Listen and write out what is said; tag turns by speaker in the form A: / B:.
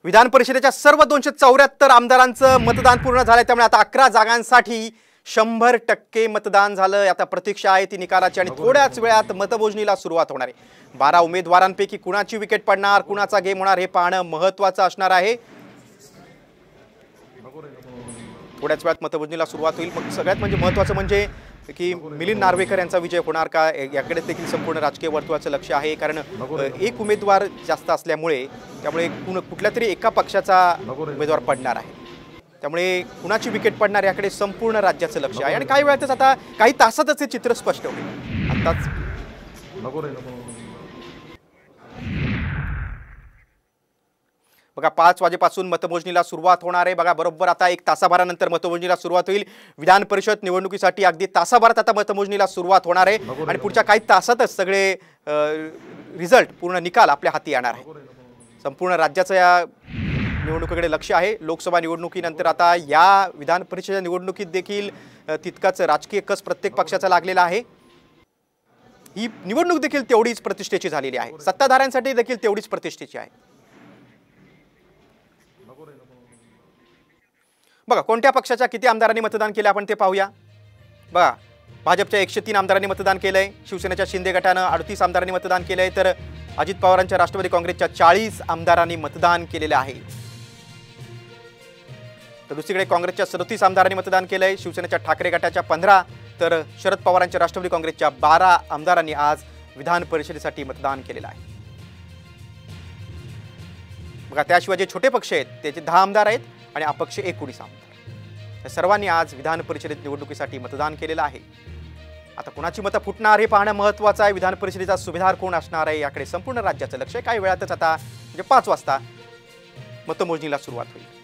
A: विधान परिषदेच्या सर्व 274 आमदारांचं मतदान पूर्ण झालंय। त्यामुळे आता 11 जागांसाठी 100% मतदान झालं। आता प्रतीक्षा आहे ती निकालाची आणि थोड्याच वेळात मतमोजणीला सुरुवात होणार आहे। 12 उमेदवारांपैकी कुणाची विकेट पडणार, कुणाचा गेम होणार हे पाहणं महत्त्वाचं असणार आहे। थोड्याच वेळात मतमोजणीला सुरुवात होईल। मग सगळ्यात महत्त्वाचं म्हणजे की मिलिंद नार्वेकर यांचा विजय होणार का याकडे देखील संपूर्ण राजकीय वर्तुळाचं लक्ष आहे। कारण एक उमेदवार जास्त असल्यामुळे त्यामुळे कुठल्यातरी एका पक्षाचा उमेदवार पडणार आहे। त्यामुळे कुणाची विकेट पडणार याकडे संपूर्ण राज्याचं लक्ष आहे आणि काही वेळातच आता काही तासातच हे चित्र स्पष्ट होईल। आताच बघा 5 वाजेपासून मतमोजणीला सुरुवात होणार आहे। बघा बरोबर आता 1 तासाभरानंतर मतमोजणीला सुरुवात होईल। विधान परिषद निवडणुकीसाठी अगदी तासाभरात आता मतमोजणीला सुरुवात होणार आहे आणि पुढच्या काही तासातच सगळे रिझल्ट पूर्ण निकाल आपल्या हाती येणार आहे। संपूर्ण राज्याचं या निवडणुकीकडे लक्ष आहे। लोकसभा निवडणुकीनंतर आता या विधान परिषद निवडणुकीत देखील तितकाच राजकीय कस प्रत्येक पक्षाचा लागलेला आहे। ही निवडणूक देखील तेवढीच प्रतिष्ठेची झालेली आहे। सत्ताधाऱ्यांसाठी देखील तेवढीच प्रतिष्ठेची आहे। बघा कोणत्या पक्षाच्या किती आमदारांनी मतदान केले आपण ते पाहूया। बघा भाजपच्या 103 आमदारांनी मतदान केलंय। शिवसेनेच्या शिंदे गटानं 38 आमदारांनी मतदान केलंय तर अजित पवारांच्या राष्ट्रवादी काँग्रेसच्या 40 आमदारांनी मतदान केलेले आहे। तर दुसरीकडे काँग्रेसच्या 37 आमदारांनी मतदान केलंय। शिवसेनेच्या ठाकरे गटाच्या 15 तर शरद पवारांच्या राष्ट्रवादी काँग्रेसच्या 12 आमदारांनी आज विधान परिषदेसाठी मतदान केलेलं आहे। बघा त्याशिवाय जे छोटे पक्ष आहेत त्याचे 10 आमदार आहेत आणि अपक्ष 19 आमदार। सर्वांनी आज विधान परिषदेत निवडणुकीसाठी मतदान केलेलं आहे। आता कुणाची मतं फुटणार हे पाहणं महत्त्वाचं आहे। विधान परिषदेचा सुभेदार कोण असणार आहे याकडे संपूर्ण राज्याचं लक्ष आहे। काही वेळातच आता म्हणजे 5 वाजता मतमोजणीला सुरुवात होईल।